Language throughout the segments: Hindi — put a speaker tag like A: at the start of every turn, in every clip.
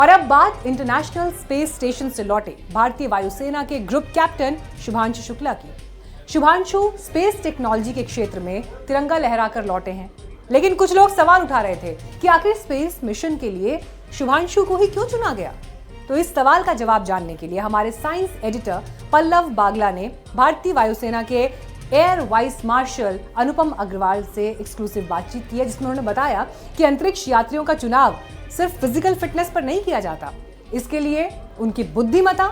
A: और अब बात इंटरनेशनल स्पेस स्टेशन से लौटे भारतीय वायुसेना के ग्रुप कैप्टन शुभांशु शुक्ला की। शुभांशु स्पेस टेक्नोलॉजी के क्षेत्र में तिरंगा लहराकर लौटे हैं, लेकिन कुछ लोग सवाल उठा रहे थे कि आखिर स्पेस मिशन के लिए शुभांशु को ही क्यों चुना गया। तो इस सवाल का जवाब जानने के लिए हमारे साइंस एडिटर पल्लव बागला ने भारतीय वायुसेना के एयर वाइस मार्शल अनुपम अग्रवाल से एक्सक्लूसिव बातचीत की है, जिसमें उन्होंने बताया कि अंतरिक्ष यात्रियों का चुनाव सिर्फ फिजिकल फिटनेस पर नहीं किया जाता, इसके लिए उनकी बुद्धिमत्ता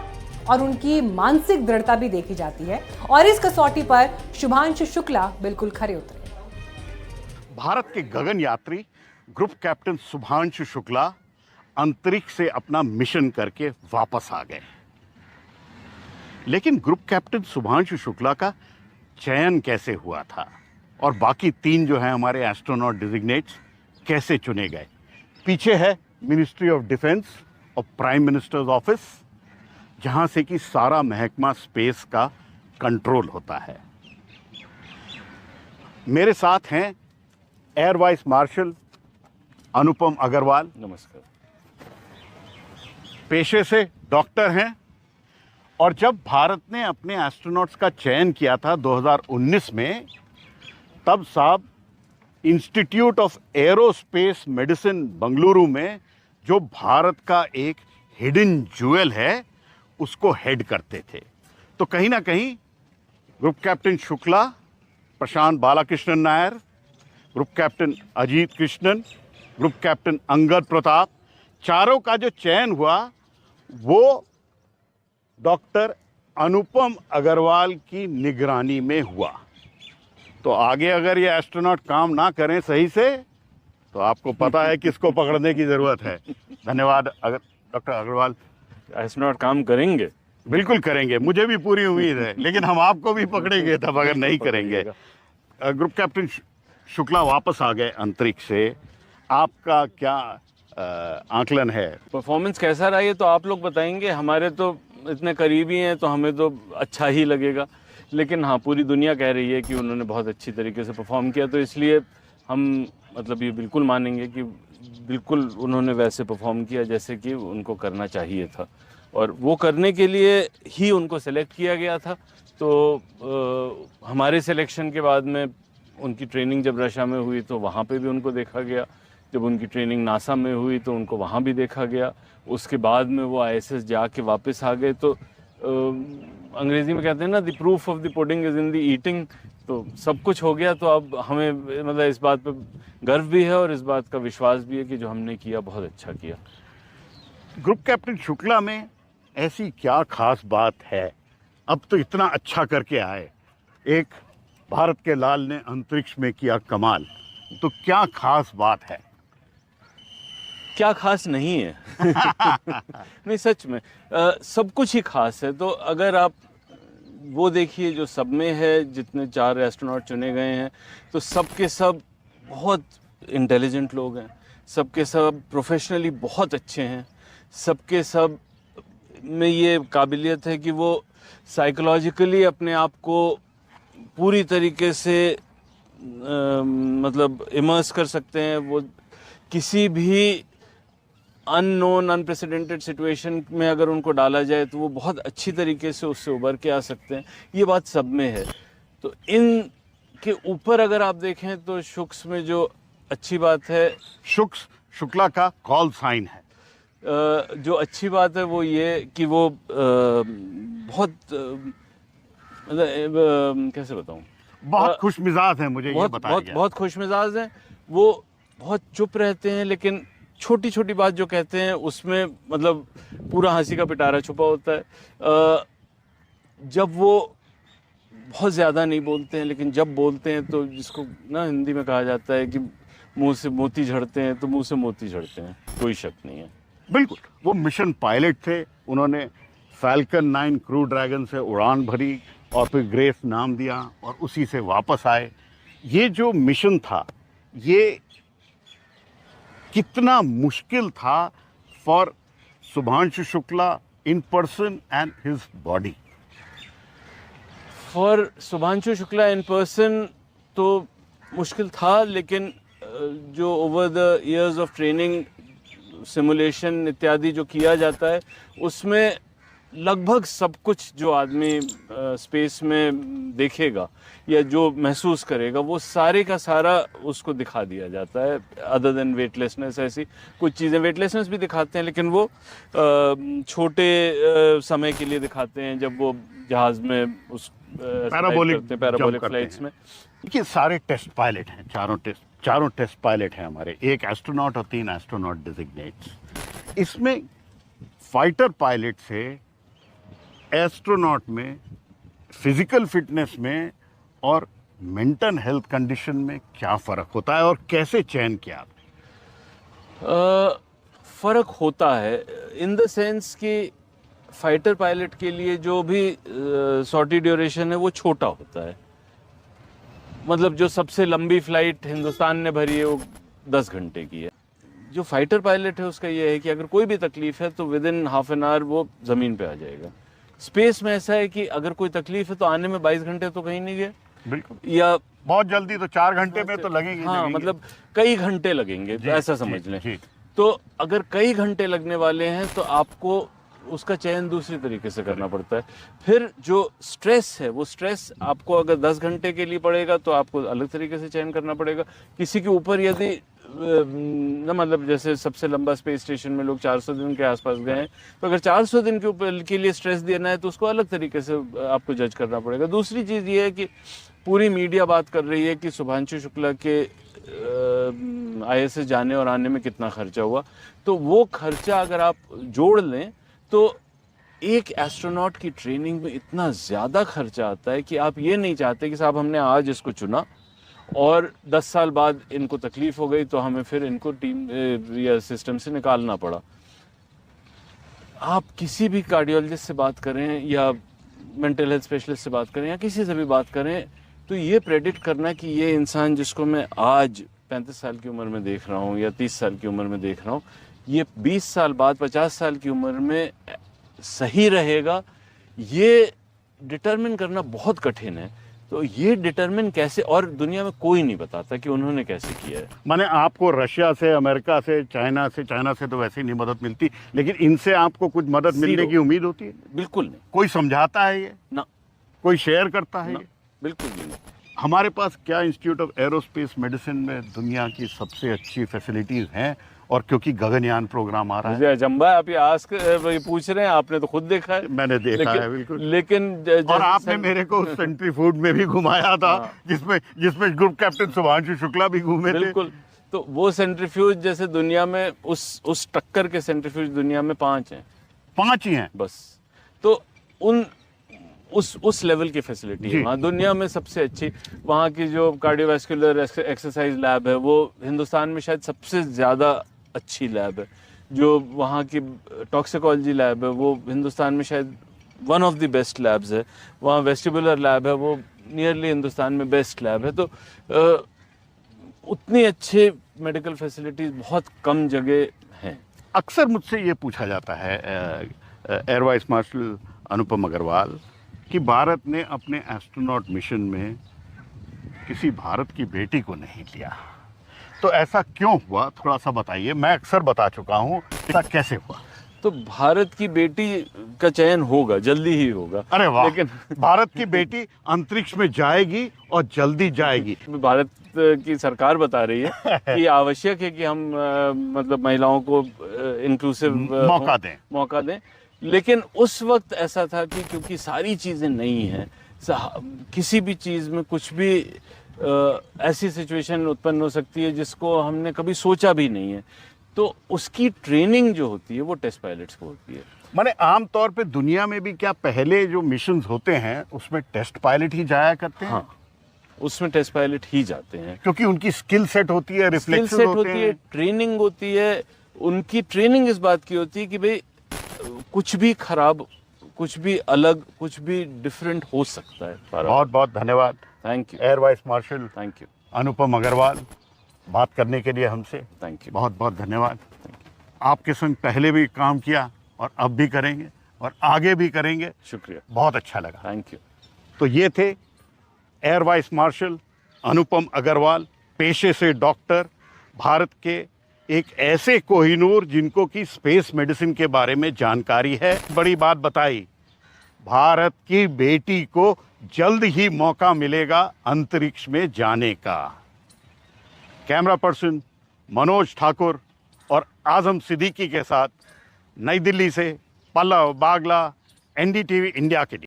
A: और उनकी मानसिक दृढ़ता भी देखी जाती है। और इस कसौटी पर शुभांशु शुक्ला बिल्कुल खरे उतरे।
B: भारत के गगन यात्री ग्रुप कैप्टन शुभांशु शुक्ला अंतरिक्ष से अपना मिशन करके वापस आ गए। लेकिन ग्रुप कैप्टन शुभांशु शुक्ला का चयन कैसे हुआ था और बाकी 3 जो हैं हमारे एस्ट्रोनॉट डिजिग्नेट्स कैसे चुने गए? पीछे है मिनिस्ट्री ऑफ डिफेंस और प्राइम मिनिस्टर्स ऑफिस, जहां से कि सारा महकमा स्पेस का कंट्रोल होता है। मेरे साथ हैं एयर वाइस मार्शल अनुपम अग्रवाल।
C: नमस्कार।
B: पेशे से डॉक्टर हैं और जब भारत ने अपने एस्ट्रोनॉट्स का चयन किया था 2019 में, तब साहब institute of aerospace medicine Bengaluru में, जो भारत का एक हिडन ज्वेल है, उसको हेड करते थे। तो कहीं ना कहीं group captain Shukla, Prashant Balakrishnan Nair, group captain Ajit Krishnan, group captain Angad Pratap, चारों का जो चयन हुआ वो डॉक्टर अनुपम अग्रवाल की निगरानी में हुआ। तो आगे अगर ये एस्ट्रोनॉट काम ना करें सही से, तो आपको पता है किसको पकड़ने की ज़रूरत है। धन्यवाद डॉक्टर अग्रवाल।
C: एस्ट्रोनॉट काम करेंगे,
B: बिल्कुल करेंगे, मुझे भी पूरी उम्मीद है, लेकिन हम आपको भी पकड़ेंगे तब अगर नहीं करेंगे। ग्रुप कैप्टन शुक्ला वापस आ गए अंतरिक्ष से, आपका क्या आकलन है?
C: परफॉर्मेंस कैसा रहा ये तो आप लोग बताएंगे। हमारे तो इतने करीबी हैं तो हमें तो अच्छा ही लगेगा, लेकिन हाँ, पूरी दुनिया कह रही है कि उन्होंने बहुत अच्छी तरीके से परफॉर्म किया, तो इसलिए हम मतलब ये बिल्कुल मानेंगे कि बिल्कुल उन्होंने वैसे परफॉर्म किया जैसे कि उनको करना चाहिए था, और वो करने के लिए ही उनको सेलेक्ट किया गया था। तो हमारे सिलेक्शन के बाद में उनकी ट्रेनिंग जब रशिया में हुई तो वहाँ पे भी उनको देखा गया, जब उनकी ट्रेनिंग नासा में हुई तो उनको वहाँ भी देखा गया, उसके बाद में वो ISS जाके वापस आ गए। तो अंग्रेजी में कहते हैं ना, the proof of the pudding is in the eating. तो सब कुछ हो गया, तो अब हमें मतलब इस बात पे गर्व भी है और इस बात का विश्वास भी है कि जो हमने किया बहुत अच्छा किया।
B: ग्रुप कैप्टन शुक्ला में ऐसी क्या खास बात है? अब तो इतना अच्छा करके आए, एक भारत के लाल ने अंतरिक्ष में किया कमाल, तो क्या खास बात है?
C: क्या खास नहीं है नहीं, सच में सब कुछ ही खास है। तो अगर आप वो देखिए जो सब में है, जितने 4 एस्ट्रोनॉट चुने गए हैं, तो सब के सब बहुत इंटेलिजेंट लोग हैं, सब के सब प्रोफेशनली बहुत अच्छे हैं, सब के सब में ये काबिलियत है कि वो साइकोलॉजिकली अपने आप को पूरी तरीके से मतलब इमर्स कर सकते हैं। वो किसी भी अननोन अनप्रेसिडेंटेड सिचुएशन में अगर उनको डाला जाए तो वो बहुत अच्छी तरीके से उससे उभर के आ सकते हैं। ये बात सब में है। तो इन के ऊपर अगर आप देखें तो शुक्स में जो अच्छी बात है,
B: शुक्ला का कॉल साइन है,
C: जो अच्छी बात है वो ये कि वो बहुत मतलब कैसे बताऊं,
B: बहुत खुश मिजाज है, मुझे ये बताया गया।
C: बहुत खुश मिजाज हैं। वो बहुत चुप रहते हैं, लेकिन छोटी छोटी बात जो कहते हैं उसमें मतलब पूरा हंसी का पिटारा छुपा होता है। जब वो बहुत ज़्यादा नहीं बोलते हैं, लेकिन जब बोलते हैं तो जिसको ना हिंदी में कहा जाता है कि मुंह से मोती झड़ते हैं, तो मुंह से मोती झड़ते हैं, कोई शक नहीं है।
B: बिल्कुल, वो मिशन पायलट थे, उन्होंने फैल्कन 9 क्रू ड्रैगन से उड़ान भरी और फिर ग्रेस नाम दिया और उसी से वापस आए। ये जो मिशन था, ये कितना मुश्किल था for Shubhanshu Shukla in person and his body?
C: For Shubhanshu Shukla in person तो मुश्किल था, लेकिन जो over the years of training simulation इत्यादि जो किया जाता है उसमें लगभग सब कुछ जो आदमी स्पेस में देखेगा या जो महसूस करेगा वो सारे का सारा उसको दिखा दिया जाता है। अदर देन वेटलेसनेस, ऐसी कुछ चीज़ें वेटलेसनेस भी दिखाते हैं लेकिन वो छोटे समय के लिए दिखाते हैं जब वो जहाज़ में उस पैराबोलिक फ्लाइट्स में।
B: देखिए सारे टेस्ट पायलट हैं, चारों टेस्ट पायलट हैं हमारे, एक एस्ट्रोनॉट और 3 एस्ट्रोनॉट डिजिग्नेट्स। इसमें फाइटर पायलट से एस्ट्रोनॉट में फिजिकल फिटनेस में और मेंटल हेल्थ कंडीशन में क्या फ़र्क होता है और कैसे चयन किया?
C: फ़र्क होता है इन द सेंस कि फाइटर पायलट के लिए जो भी सॉर्टी ड्यूरेशन है वो छोटा होता है। मतलब जो सबसे लंबी फ्लाइट हिंदुस्तान ने भरी है वो 10 घंटे की है। जो फाइटर पायलट है उसका ये है कि अगर कोई भी तकलीफ है तो with in half an hour वो ज़मीन पे आ जाएगा। स्पेस में ऐसा है कि अगर कोई तकलीफ है तो आने में 22 घंटे तो कहीं नहीं गए,
B: बिल्कुल,
C: या
B: बहुत जल्दी तो 4 घंटे में तो लगेंगे।
C: हाँ, मतलब कई घंटे लगेंगे, ऐसा समझ लें। तो अगर कई घंटे लगने वाले हैं तो आपको उसका चयन दूसरी तरीके से करना पड़ता है। फिर जो स्ट्रेस है वो स्ट्रेस आपको अगर 10 घंटे के लिए पड़ेगा तो आपको अलग तरीके से चयन करना पड़ेगा। किसी के ऊपर यदि ना, मतलब जैसे सबसे लंबा स्पेस स्टेशन में लोग 400 दिन के आसपास गए हैं, तो अगर 400 दिन के ऊपर के लिए स्ट्रेस देना है तो उसको अलग तरीके से आपको जज करना पड़ेगा। दूसरी चीज़ ये है कि पूरी मीडिया बात कर रही है कि शुभांशु शुक्ला के ISS जाने और आने में कितना खर्चा हुआ, तो वो खर्चा अगर आप जोड़ लें तो एक एस्ट्रोनॉट की ट्रेनिंग में इतना ज़्यादा खर्चा आता है कि आप ये नहीं चाहते कि साहब हमने आज इसको चुना और 10 साल बाद इनको तकलीफ हो गई तो हमें फिर इनको टीम या सिस्टम से निकालना पड़ा। आप किसी भी कार्डियोलॉजिस्ट से बात करें या मेंटल हेल्थ स्पेशलिस्ट से बात करें या किसी से भी बात करें तो ये प्रेडिक्ट करना कि ये इंसान जिसको मैं आज 35 साल की उम्र में देख रहा हूँ या 30 साल की उम्र में देख रहा हूँ, ये 20 साल बाद 50 साल की उम्र में सही रहेगा, ये डिटरमिन करना बहुत कठिन है। तो ये डिटरमिन कैसे, और दुनिया में कोई नहीं बताता कि उन्होंने कैसे किया है।
B: माने आपको रशिया से, अमेरिका से, चाइना से तो वैसे ही नहीं मदद मिलती, लेकिन इनसे आपको कुछ मदद मिलने की उम्मीद होती है?
C: बिल्कुल नहीं।
B: कोई समझाता है ये
C: ना,
B: कोई शेयर करता है ये?
C: बिल्कुल नहीं।
B: हमारे पास क्या इंस्टीट्यूट ऑफ एरोस्पेस मेडिसिन में दुनिया की सबसे अच्छी फैसिलिटीज हैं? और क्योंकि गगनयान प्रोग्राम आ रहा है,
C: अजंबा आप ये पूछ रहे हैं, आपने तो खुद देखा है।
B: मैंने देखा है, बिल्कुल।
C: लेकिन
B: और आपने मेरे को सेंट्रीफ्यूज में भी घुमाया था, जिसमें ग्रुप कैप्टन शुभांशु शुक्ला भी घूमे थे।
C: बिल्कुल। तो वो सेंट्रीफ्यूज जैसे दुनिया में उस टक्कर के सेंट्रीफ्यूज दुनिया में 5 हैं।
B: 5 ही हैं
C: बस। तो उस लेवल की फैसिलिटी है वहाँ दुनिया में सबसे अच्छी। वहाँ की जो कार्डियोवैस्कुलर एक्सरसाइज लैब है वो हिंदुस्तान में शायद सबसे ज़्यादा अच्छी लैब है। जो वहाँ की टॉक्सिकोलॉजी लैब है वो हिंदुस्तान में शायद one of the best labs है। वहाँ वेस्टिबुलर लैब है वो नियरली हिंदुस्तान में बेस्ट लैब है। तो उतनी अच्छे मेडिकल फैसिलिटीज़ बहुत कम जगह हैं।
B: अक्सर मुझसे ये पूछा जाता है एयर वाइस मार्शल अनुपम अग्रवाल कि भारत ने अपने एस्ट्रोनॉट मिशन में किसी भारत की बेटी को नहीं लिया, तो ऐसा क्यों हुआ? थोड़ा सा बताइए। मैं अक्सर बता चुका हूँ, ऐसा कैसे हुआ?
C: तो भारत की बेटी का चयन होगा, जल्दी ही होगा।
B: अरे वाह,
C: लेकिन
B: भारत की बेटी अंतरिक्ष में जाएगी और जल्दी जाएगी।
C: भारत की सरकार बता रही है कि आवश्यक है कि हम मतलब महिलाओं को इंक्लूसिव मौका दें। लेकिन उस वक्त ऐसा था कि क्योंकि सारी चीज़ें नई हैं, किसी भी चीज़ में कुछ भी ऐसी सिचुएशन उत्पन्न हो सकती है जिसको हमने कभी सोचा भी नहीं है, तो उसकी ट्रेनिंग जो होती है वो टेस्ट पायलट्स को होती है।
B: माने आमतौर पे दुनिया में भी क्या पहले जो मिशंस होते हैं उसमें टेस्ट पायलट ही जाया करते हैं?
C: हाँ, उसमें टेस्ट पायलट ही जाते हैं
B: क्योंकि उनकी स्किल सेट होती है, रिफ्लेक्सेस होते हैं,
C: ट्रेनिंग होती है। उनकी ट्रेनिंग इस बात की होती है कि भाई कुछ भी खराब, कुछ भी अलग, कुछ भी डिफरेंट हो सकता है।
B: बहुत बहुत धन्यवाद।
C: Thank you
B: air vice marshal
C: thank you
B: Anupam Agrawal, बात करने के लिए हमसे
C: थैंक यू।
B: बहुत बहुत धन्यवाद। आपके संग पहले भी काम किया और अब भी करेंगे और आगे भी करेंगे।
C: शुक्रिया,
B: बहुत अच्छा लगा।
C: Thank you.
B: तो ये थे एयर वाइस मार्शल अनुपम अग्रवाल, पेशे से डॉक्टर, भारत के एक ऐसे कोहिनूर जिनको कि स्पेस मेडिसिन के बारे में जानकारी है। बड़ी बात बताई, भारत की बेटी को जल्द ही मौका मिलेगा अंतरिक्ष में जाने का। कैमरा पर्सन मनोज ठाकुर और आजम सिद्दीकी के साथ नई दिल्ली से पल्लव बागला, एनडीटीवी इंडिया के लिए।